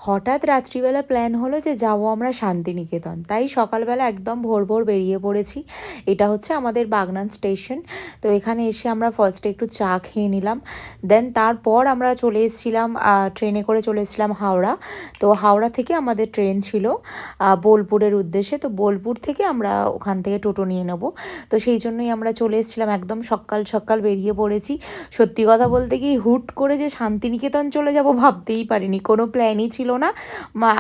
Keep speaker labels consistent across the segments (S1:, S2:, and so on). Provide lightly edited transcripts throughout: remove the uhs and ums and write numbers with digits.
S1: হঠাৎ রাত্রিবেলা প্ল্যান হলো যে যাবো আমরা শান্তিনিকেতন, তাই সকালবেলা একদম ভোর ভোর বেরিয়ে পড়েছি। এটা হচ্ছে আমাদের বাগনান স্টেশন। তো এখানে এসে আমরা ফার্স্টে একটু চা খেয়ে নিলাম, দেন তারপর আমরা চলে এসেছিলাম ট্রেনে করে চলে এসেছিলাম হাওড়া। তো হাওড়া থেকে আমাদের ট্রেন ছিল বোলপুরের উদ্দেশ্যে। তো বোলপুর থেকে আমরা ওখান থেকে টোটো নিয়ে নেব। তো সেই জন্যই আমরা চলে এসেছিলাম, একদম সকাল সকাল বেরিয়ে পড়েছি। সত্যি কথা বলতে কি, হুট করে যে শান্তিনিকেতন চলে যাব ভাবতেই পারিনি, কোনো প্ল্যানই ছিল না।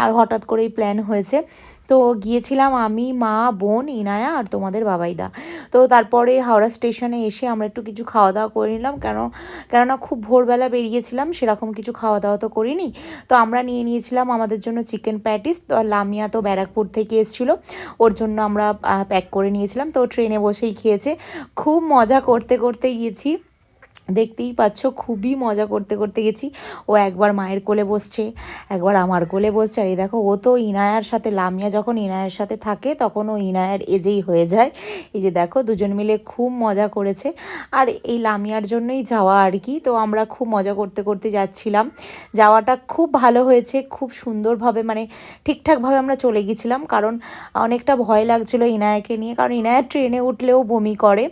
S1: আর হঠাৎ করেই প্ল্যান হয়েছে। তো গিয়েছিলাম আমি, মা, বোন, ইনায়া আর তোমাদের বাবাইদা। তো তারপরে হাওড়া স্টেশনে এসে আমরা একটু কিছু খাওয়া দাওয়া করে নিলাম, কেননা খুব ভোরবেলা বেরিয়েছিলাম, সেরকম কিছু খাওয়া দাওয়া তো করিনি। তো আমরা নিয়ে নিয়েছিলাম আমাদের জন্য চিকেন প্যাটিস। তো লামিয়া তো ব্যারাকপুর থেকে এসেছিলো, ওর জন্য আমরা প্যাক করে নিয়েছিলাম। তো ট্রেনে বসেই খেয়েছে, খুব মজা করতে করতে গিয়েছি। দেখতেই পাচ্ছ, খুবই মজা করতে করতে গেছি। ও একবার মায়ের কোলে বসছে, একবার আমার কোলে বসছে। আর এই দেখো, ও তো ইনায়ার সাথে, লামিয়া যখন ইনায়ার সাথে থাকে তখন ও ইনায়ার এজেই হয়ে যায়। এই যে দেখো, দুজন মিলে খুব মজা করেছে। আর এই লামিয়ার জন্যই যাওয়া আর কি। তো আমরা খুব মজা করতে করতে যাচ্ছিলাম। যাওয়াটা খুব ভালো হয়েছে, খুব সুন্দরভাবে, মানে ঠিকঠাকভাবে আমরা চলে গেছিলাম। কারণ অনেকটা ভয় লাগছিল ইনায়াকে নিয়ে, কারণ ইনায়া ট্রেনে উঠলেও বমি করে।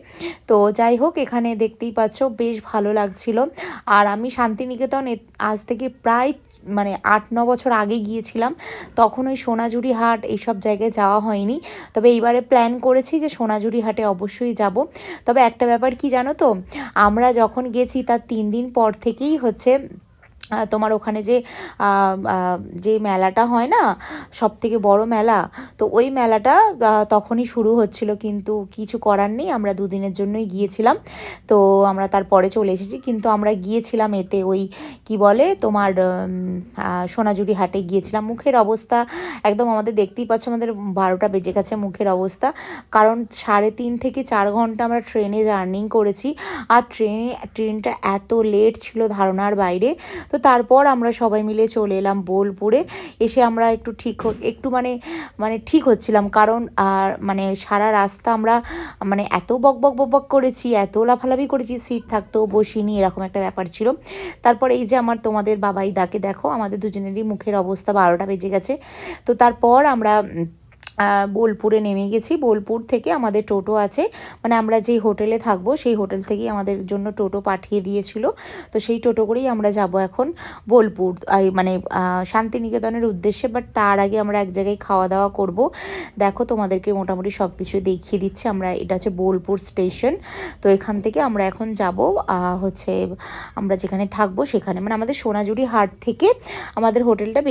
S1: তো যাই হোক, এখানে দেখতেই পাচ্ছ বেশ ভালো লাগছিল। আর আমি শান্তিনিকেতন আজ থেকে প্রায়, মানে 8-9 বছর আগে গিয়েছিলাম। তখন ওই সোনাঝুরি হাট এইসব জায়গায় যাওয়া হয়নি। তবে এইবারে প্ল্যান করেছি যে সোনাঝুরি হাটে অবশ্যই যাব। তবে একটা ব্যাপার কি জানো তো, আমরা যখন গেছি তার 3 দিন পর থেকেই হচ্ছে তোমার ওখানে যে যে মেলাটা হয় না, সব থেকে বড় মেলা, তো ওই মেলাটা তখনই শুরু হচ্ছিল। কিন্তু কিছু করার নেই, আমরা 2 দিনের জন্যই গিয়েছিলাম। তো আমরা তারপরে চলে এসেছি। কিন্তু আমরা গিয়েছিলাম এতে, ওই কি বলে তোমার, সোনাঝুরি হাটে গিয়েছিলাম। মুখের অবস্থা একদম, আমাদের দেখতেই পাচ্ছ, আমাদের 12টা বেজে গেছে মুখের অবস্থা। কারণ 3.5 থেকে 4 ঘন্টা আমরা ট্রেনে জার্নি করেছি। আর ট্রেনটা এত লেট ছিল ধারণার বাইরে। তো তারপর আমরা সবাই মিলে চলে এলাম বোলপুরে। এসে আমরা একটু মানে মানে ঠিক হচ্ছিলাম, কারণ আর মানে সারা রাস্তা আমরা মানে এত বক বক বক বক করেছি, এত লাফালাফি করেছি, সিট থাকতেও বসিনি, এরকম একটা ব্যাপার ছিল। তারপর এই যে আমার তোমাদের বাবাই দাকে দেখো, আমাদের দুজনেরই মুখের অবস্থা, 12টা বেজে গেছে। তো তারপর আমরা বোলপুরে নেমে গেছি। বোলপুর থেকে আমাদের টোটো আছে, মানে আমরা যেই হোটেলে থাকবো সেই হোটেল থেকেই আমাদের জন্য টোটো পাঠিয়ে দিয়েছিল। তো সেই টোটো করেই আমরা যাব এখন বোলপুর, মানে শান্তিনিকেতনের উদ্দেশ্যে। বাট তার আগে আমরা এক জায়গায় খাওয়া দাওয়া করব। দেখো, তোমাদেরকে মোটামুটি সব কিছু দেখিয়ে দিচ্ছি। আমরা, এটা হচ্ছে বোলপুর স্টেশন। তো এখান থেকে আমরা এখন যাব হচ্ছে আমরা যেখানে থাকবো সেখানে, মানে আমাদের সোনাঝুরি হাট থেকে আমাদের হোটেলটা বেশি